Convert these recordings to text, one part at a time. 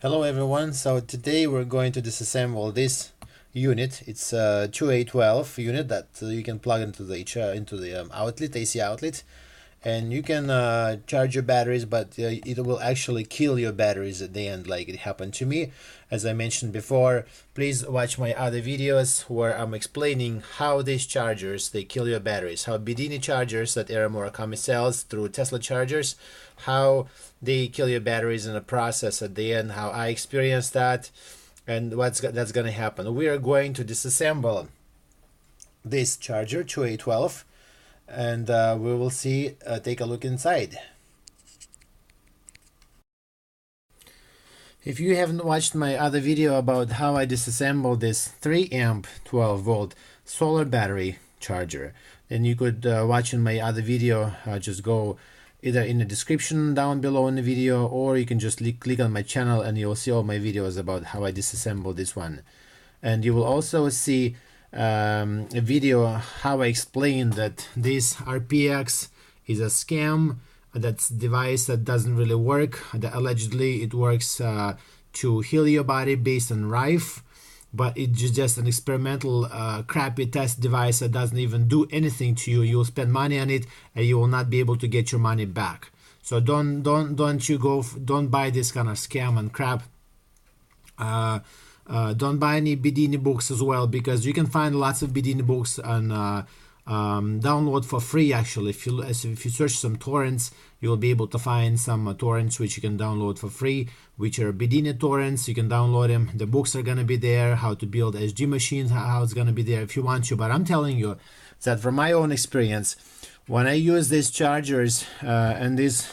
Hello everyone, so today we're going to disassemble this unit. It's a 2A12 unit that you can plug into the outlet, AC outlet, and you can charge your batteries, but it will actually kill your batteries at the end, like it happened to me. As I mentioned before, please watch my other videos where I'm explaining how these chargers, they kill your batteries, how Bedini chargers that EnergenX sells through Tesla chargers, how they kill your batteries in the process at the end, how I experienced that, and that's going to happen. We are going to disassemble this charger 2A12, and we will see, take a look inside. If you haven't watched my other video about how I disassembled this 3 amp 12 volt solar battery charger, then you could watch in my other video. Just go either in the description down below in the video, or you can just click on my channel and you'll see all my videos about how I disassemble this one. And you will also see a video how I explain that this RPX is a scam. That's a device that doesn't really work. That allegedly it works to heal your body based on Rife, but it's just an experimental crappy test device that doesn't even do anything to you. You'll spend money on it and you will not be able to get your money back. So don't buy this kind of scam and crap. Don't buy any Bedini books as well, because you can find lots of Bedini books on download for free. Actually, if you search some torrents, you'll be able to find some torrents which you can download for free, which are Bedini torrents. You can download them. The books are gonna be there, how to build SG machines, how it's gonna be there if you want to. But I'm telling you that from my own experience, when I use these chargers and these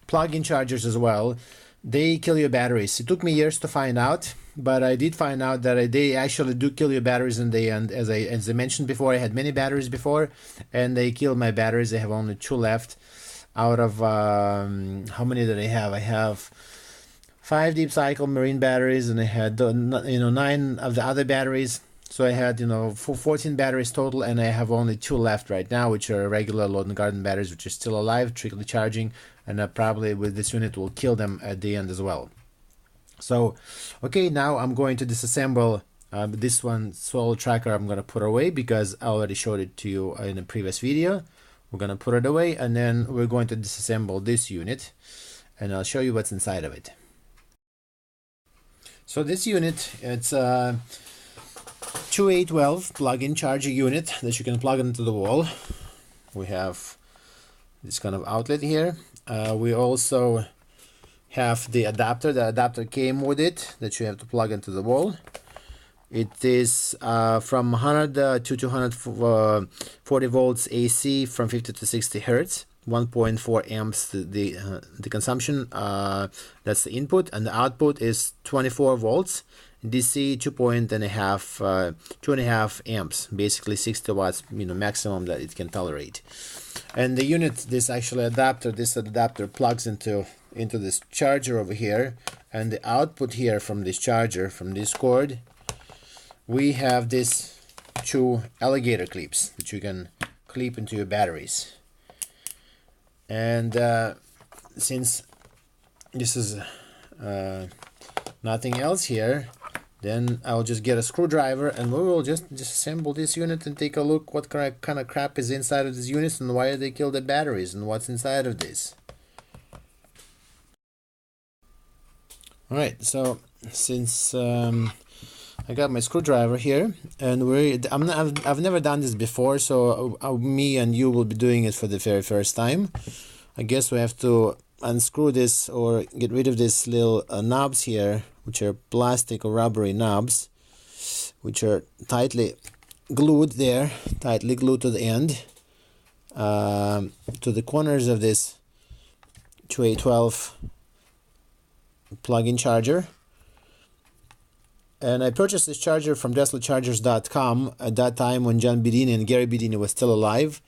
plug-in chargers as well, they kill your batteries. It took me years to find out, but I did find out that they actually do kill your batteries in the end. As I mentioned before, I had many batteries before, and they killed my batteries. I have only 2 left out of how many did I have? I have 5 deep cycle marine batteries, and I had 9 of the other batteries. So I had 14 batteries total, and I have only 2 left right now, which are regular Lawn and Garden batteries, which are still alive, trickly charging, and probably with this unit will kill them at the end as well. So, okay, now I'm going to disassemble this one solar tracker. I'm going to put away because I already showed it to you in a previous video. We're going to put it away, and then we're going to disassemble this unit, and I'll show you what's inside of it. So this unit, it's a 2A12 plug-in charger unit that you can plug into the wall. We have this kind of outlet here. We also have the adapter. The adapter came with it that you have to plug into the wall. It is from 100 to 240 volts AC from 50 to 60 hertz, 1.4 amps the consumption. That's the input, and the output is 24 volts DC, 2.5 amps, basically 60 watts, maximum that it can tolerate. And the unit, this adapter plugs into this charger over here, and the output here from this charger, from this cord, we have these 2 alligator clips that you can clip into your batteries. And since this is nothing else here, then I'll just get a screwdriver and we will just disassemble this unit and take a look what kind of crap is inside of this unit and why they kill the batteries and what's inside of this. Alright, so since I got my screwdriver here, and I've never done this before, so me and you will be doing it for the very first time. I guess we have to unscrew this or get rid of these little knobs here, which are plastic or rubbery knobs, which are tightly glued there, tightly glued to the end, to the corners of this 2A12 plug-in charger. And I purchased this charger from TeslaChargers.com at that time when John Bedini and Gary Bedini was still alive.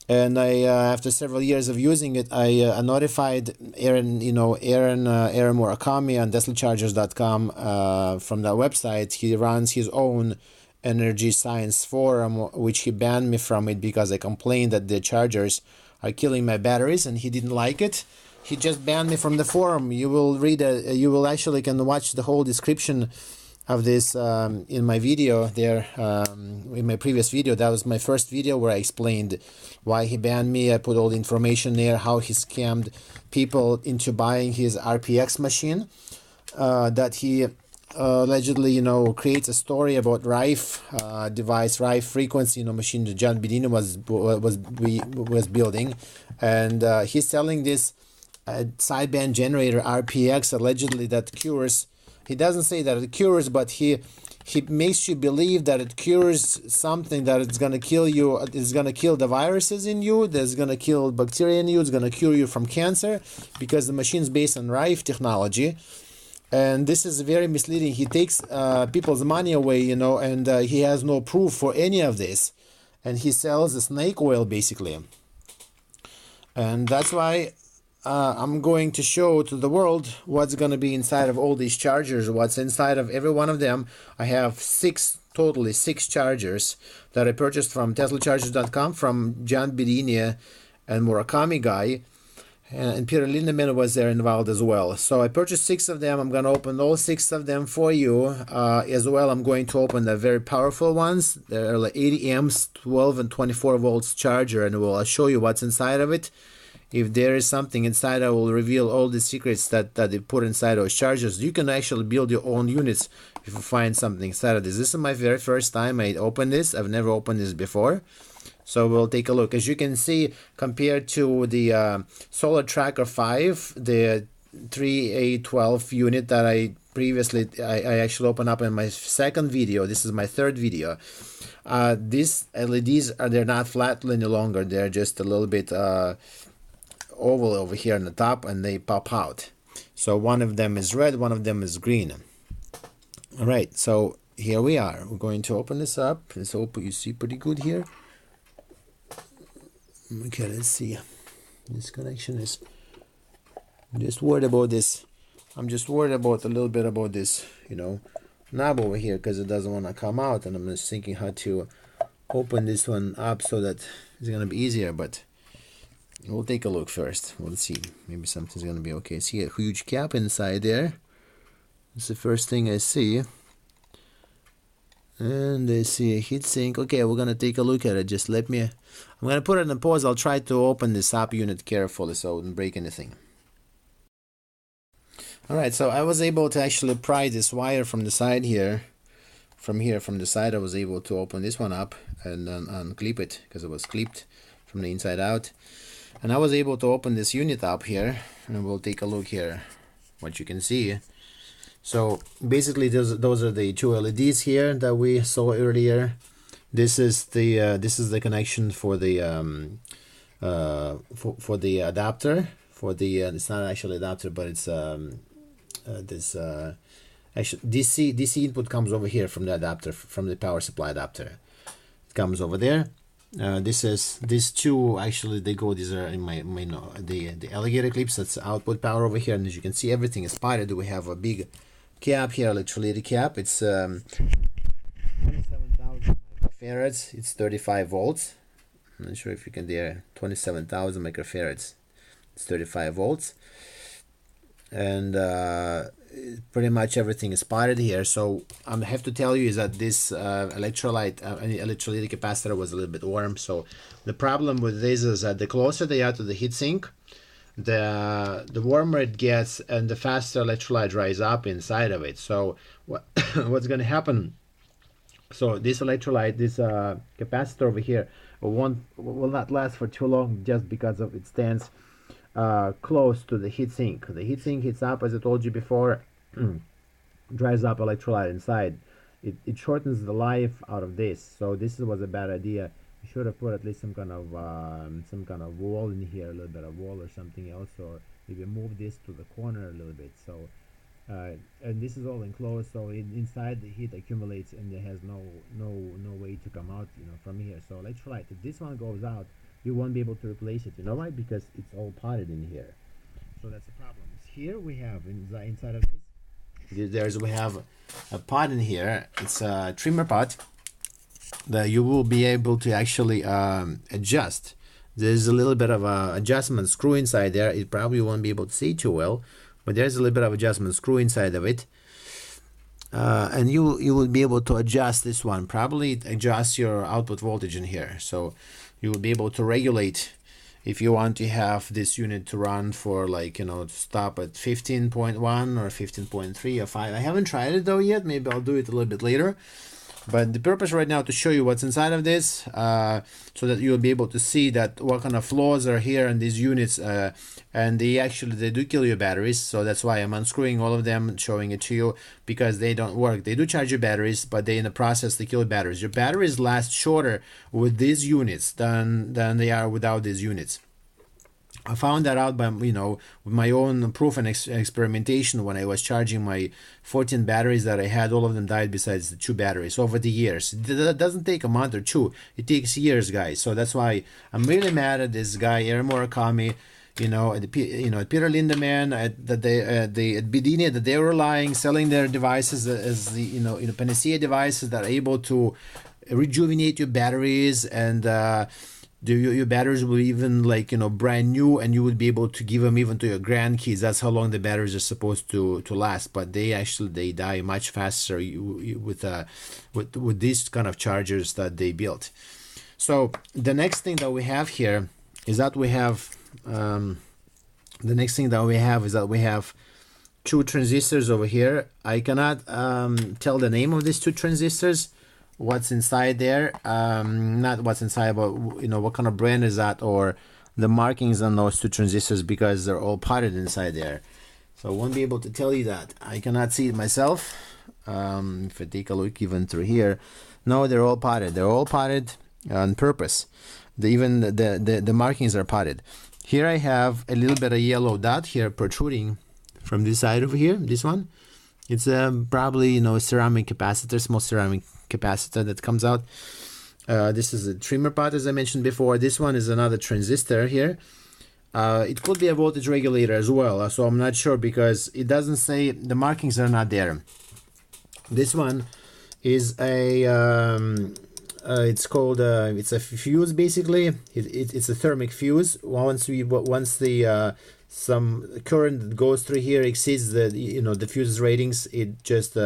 And I, after several years of using it, I notified Aaron Murakami on TeslaChargers.com from that website. He runs his own energy science forum, which he banned me from it because I complained that the chargers are killing my batteries, and he didn't like it. he just banned me from the forum. You will read you will actually can watch the whole description of this in my video there, in my previous video. That was my first video where I explained why he banned me. I put all the information there, how he scammed people into buying his RPX machine, that he allegedly, creates a story about Rife device, Rife frequency, machine that John Bedini was building, and he's selling this sideband generator RPX allegedly that cures. He doesn't say that it cures, but he makes you believe that it cures something, that it's gonna kill you. It's gonna kill the viruses in you. That's gonna kill bacteria in you. It's gonna cure you from cancer because the machine's based on Rife technology. And this is very misleading. He takes people's money away, and he has no proof for any of this. And he sells the snake oil, basically. And that's why I'm going to show to the world what's going to be inside of all these chargers, what's inside of every one of them. I have totally six chargers that I purchased from TeslaChargers.com, from John Bedini and Murakami guy. And Peter Lindemann was there involved as well. So I purchased six of them. I'm going to open all six of them for you as well. I'm going to open the very powerful ones. They're like 80 amps, 12 and 24 volts charger, and I'll show you what's inside of it. If there is something inside, I will reveal all the secrets that they put inside those chargers. You can actually build your own units if you find something inside of this. This is my very first time I open this. I've never opened this before. So we'll take a look. As you can see, compared to the Solar Tracker 5, the 3A12 unit that I previously, I actually opened up in my second video. This is my third video. These LEDs, they're not flat any longer. They're just a little bit oval over here on the top, and they pop out. So one of them is red, one of them is green. All right, so here we are. We're going to open this up. Let's hope you see pretty good here. Okay, let's see. This connection is, I'm just worried about this. I'm just worried about a little bit about this, knob over here, because it doesn't want to come out, and I'm just thinking how to open this one up so that it's going to be easier, but we'll take a look first. We'll see. Maybe something's going to be okay. See a huge cap inside there. That's the first thing I see. And I see a heatsink. Okay, we're going to take a look at it. Just let me... I'm going to put it on pause. I'll try to open this up unit carefully so I wouldn't break anything. Alright, so I was able to actually pry this wire from the side here. From the side, I was able to open this one up and unclip it, because it was clipped from the inside out. And I was able to open this unit up here, and we'll take a look here what you can see. So basically those are the two LEDs here that we saw earlier. This is the connection for the for the adapter, for the it's not actually adapter, but it's this actually DC input comes over here from the adapter, from the power supply adapter. It comes over there. These two actually, these are in the alligator clips. That's output power over here, and as you can see, everything is spotted. We have a big cap here, electrolytic cap. It's 27,000 microfarads. It's 35 volts. I'm not sure if you can there. 27,000 microfarads. It's 35 volts, and pretty much everything is spotted here. So I have to tell you is that this electrolytic capacitor was a little bit warm. So the problem with this is that the closer they are to the heatsink, the warmer it gets, and the faster electrolyte dries up inside of it. So what's going to happen? So this electrolyte, this capacitor over here, will not last for too long, just because of it stands close to the heatsink. The heatsink heats up, as I told you before, dries up electrolyte inside. It shortens the life out of this. So this was a bad idea. You should have put at least some kind of wall in here, a little bit of wall or something else, or maybe move this to the corner a little bit. So and this is all enclosed, so inside the heat accumulates, and there has no way to come out, from here. So electrolyte, if this one goes out, you won't be able to replace it. You know why? Because it's all potted in here. So that's the problem. Here we have inside of this, we have a pot in here. It's a trimmer pot that you will be able to actually adjust there's a little bit of a adjustment screw inside there. It probably won't be able to see too well, but there's a little bit of adjustment screw inside of it. And you will be able to adjust this one, probably adjust your output voltage in here. So you will be able to regulate if you want to have this unit to run for, like, you know, stop at 15.1 or 15.3 or 5. I haven't tried it though yet. Maybe I'll do it a little bit later. But the purpose right now to show you what's inside of this, so that you'll be able to see that what kind of flaws are here in these units, and they do kill your batteries. So that's why I'm unscrewing all of them, showing it to you, because they don't work. They do charge your batteries, but in the process they kill batteries. Your batteries last shorter with these units than they are without these units. I found that out by, you know, with my own proof and experimentation when I was charging my 14 batteries that I had. All of them died besides the 2 batteries over the years. That doesn't take a month or 2. It takes years, guys. So that's why I'm really mad at this guy, Aaron Murakami, you know, at Peter Lindemann, at Bedini, that they were lying, selling their devices as the, you know, panacea devices that are able to rejuvenate your batteries, and your batteries will even, like, you know, brand new, and you would be able to give them even to your grandkids. That's how long the batteries are supposed to last. But they die much faster with these kind of chargers that they built. So the next thing that we have here is that we have we have 2 transistors over here. I cannot tell the name of these 2 transistors, what's inside there, not what's inside, but, you know, what kind of brand is that, or the markings on those 2 transistors, because they're all potted inside there. So I won't be able to tell you that. I cannot see it myself. If I take a look even through here, no, they're all potted. They're all potted on purpose. Even the markings are potted. Here I have a little bit of yellow dot here protruding from this side over here. This one, it's probably, you know, ceramic capacitor, small ceramic capacitor that comes out. This is a trimmer pot, as I mentioned before. This one is another transistor here. It could be a voltage regulator as well, so I'm not sure, because it doesn't say, the markings are not there. This one is a it's called it's a fuse, basically. It's a thermic fuse. Once the some current that goes through here exceeds the, you know, the fuse's ratings, it just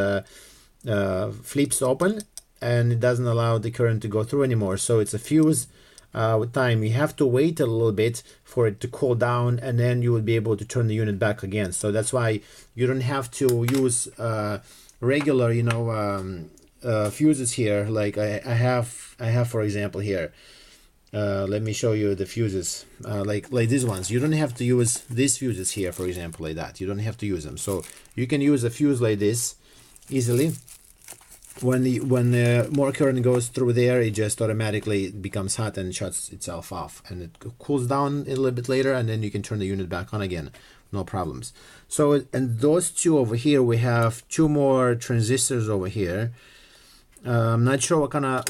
flips open, and it doesn't allow the current to go through anymore. So it's a fuse. With time, you have to wait a little bit for it to cool down, and then you will be able to turn the unit back again. So that's why you don't have to use regular, you know, fuses here. Like I have for example here. Let me show you the fuses, like these ones. You don't have to use these fuses here, for example, like that. You don't have to use them. So you can use a fuse like this easily. When more current goes through there, it just automatically becomes hot and shuts itself off, and it cools down a little bit later, and then you can turn the unit back on again, no problems. So, and those 2 over here, we have 2 more transistors over here. I'm not sure what kind of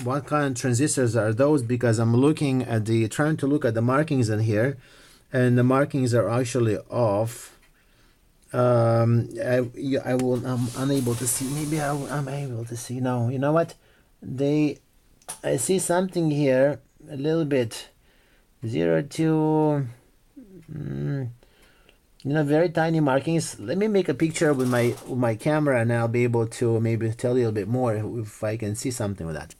transistors are those, because I'm looking at trying to look at the markings in here, and the markings are actually off. I'm unable to see. Maybe I'm able to see. No, you know what? I see something here a little bit. 0 to, you know, very tiny markings. Let me make a picture with my camera, and I'll be able to maybe tell you a little bit more if I can see something with that.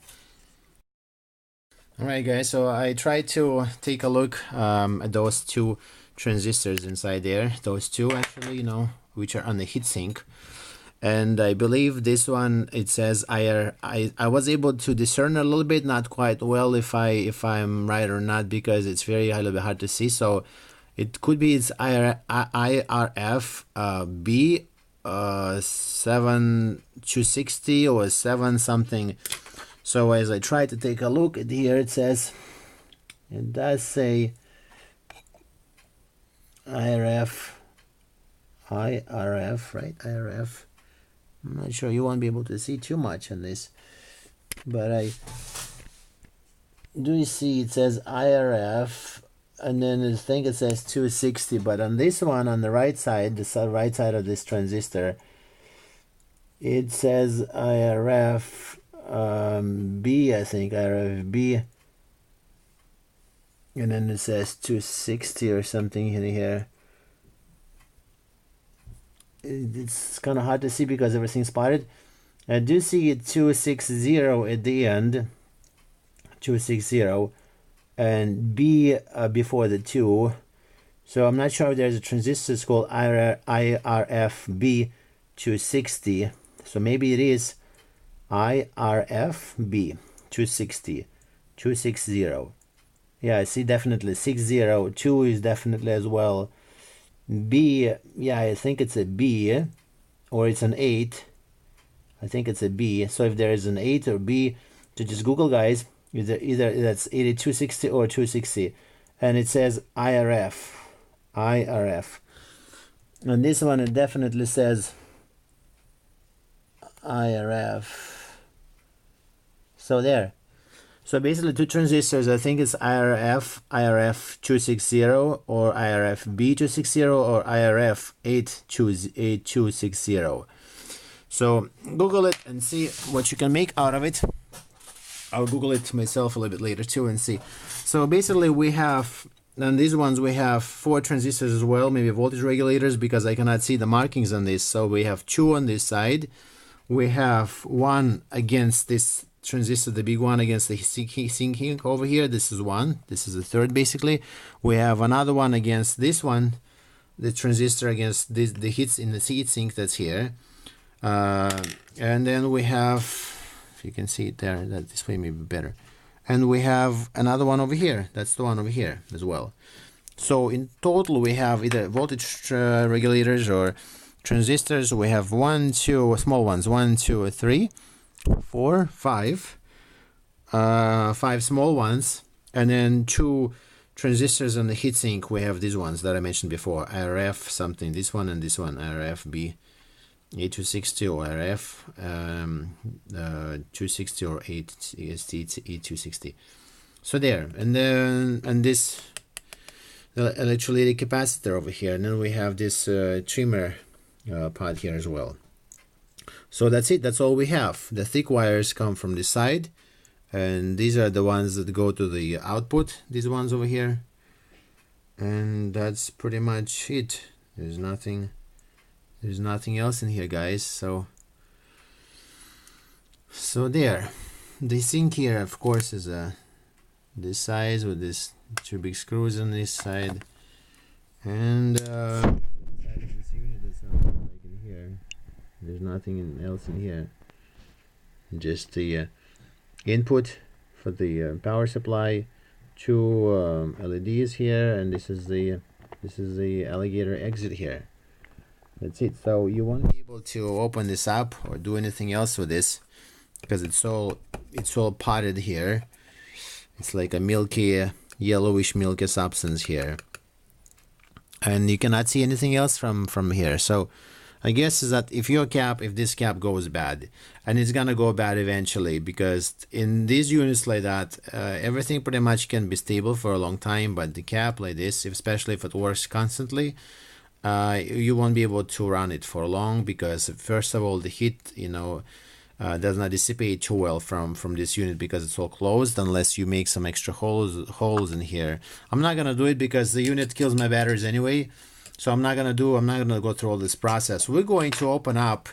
All right, guys. So I tried to take a look at those 2 transistors inside there. Those 2 actually, you know, which are on the heatsink. And I believe this one, it says I was able to discern a little bit, not quite well if I'm right or not, because it's a little bit hard to see. So it could be it's IRF B 7260 or 7 something. So as I try to take a look at here, it does say IRF, right? IRF. I'm not sure, you won't be able to see too much on this, but I do see it says IRF, and then I think it says 260. But on this one, on the right side, the right side of this transistor, it says IRF B, I think IRF B and then it says 260 or something in here. It's kind of hard to see because everything's spotted. I do see 260 at the end, 260, and B before the 2. So I'm not sure if there's a transistor called IRFB 260. So maybe it is IRFB 260. Yeah, I see definitely 60. 2 is definitely as well. B, yeah, I think it's a B, or it's an 8. I think it's a B. So if there is an 8 or B, to just Google, guys, either that's 8260 or 260, and it says IRF. And this one, it definitely says IRF. So there. So basically 2 transistors, I think it's IRF 260, or IRF B 260, or IRF 8260. So Google it and see what you can make out of it. I'll Google it myself a little bit later too and see. So basically we have, and these ones we have 4 transistors as well, maybe voltage regulators, because I cannot see the markings on this. So we have 2 on this side. We have 1 against this transistor, the big one, against the sinking over here. This is 1. This is the third basically. We have another one against this one, the transistor against this, the hits in the heat sink that's here. And then we have, if you can see it there, that this way may be better. And we have another one over here. That's the one over here as well. So in total we have either voltage regulators or transistors. We have 1, 2 small ones, 1, 2, 3, 4, 5, 5 small ones, and then 2 transistors on the heatsink. We have these ones that I mentioned before, IRF something, this one and this one, IRF B 8260 or IRF 260 or 8260. So there, and then this electrolytic capacitor over here, and then we have this trimmer pod here as well. So that's it, that's all we have. The thick wires come from this side, and these are the ones that go to the output, these ones over here, and that's pretty much it. There's nothing else in here, guys. So there, the sink here of course is this size with this 2 big screws on this side, and this unit is like in here. There's nothing else in here, just the input for the power supply, 2 LEDs here, and this is the alligator exit here. That's it. So you won't be able to open this up or do anything else with this because it's all potted here. It's like a milky, yellowish milky substance here, and you cannot see anything else from here. So I guess is that if this cap goes bad, and it's gonna go bad eventually, because in these units like that, everything pretty much can be stable for a long time, but the cap like this, especially if it works constantly, you won't be able to run it for long, because first of all the heat does not dissipate too well from this unit because it's all closed, unless you make some extra holes in here. I'm not gonna do it because the unit kills my batteries anyway. So I'm not gonna go through all this process. We're going to open up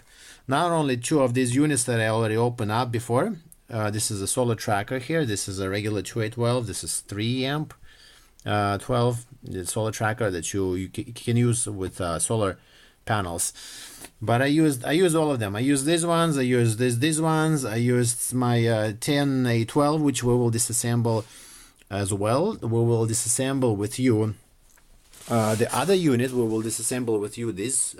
not only 2 of these units that I already opened up before. This is a solar tracker here. This is a regular 2812. This is 3 amp 12 the solar tracker that you can use with solar panels. But I used all of them. I used these ones. I used these ones. I used my 10A12, which we will disassemble as well. We will disassemble with you. The other unit we will disassemble with you this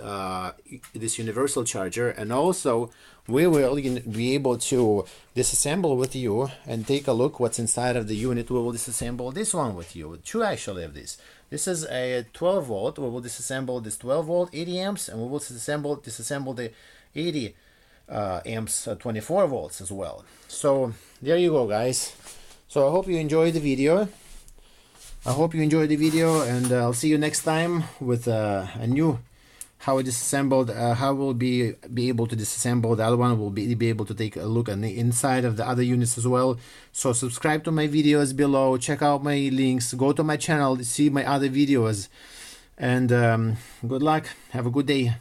universal charger, and also we will be able to disassemble with you and take a look what's inside of the unit. We will disassemble this one with you, 2 actually of this. This is a 12 volt. We will disassemble this 12 volt 80 amps, and we will disassemble the 80 amps 24 volts as well. So there you go, guys. So I hope you enjoyed the video. And I'll see you next time with a new how it is assembled, how we'll be able to disassemble. The other one will be able to take a look on the inside of the other units as well. So subscribe to my videos below, check out my links, go to my channel, see my other videos, and good luck. Have a good day.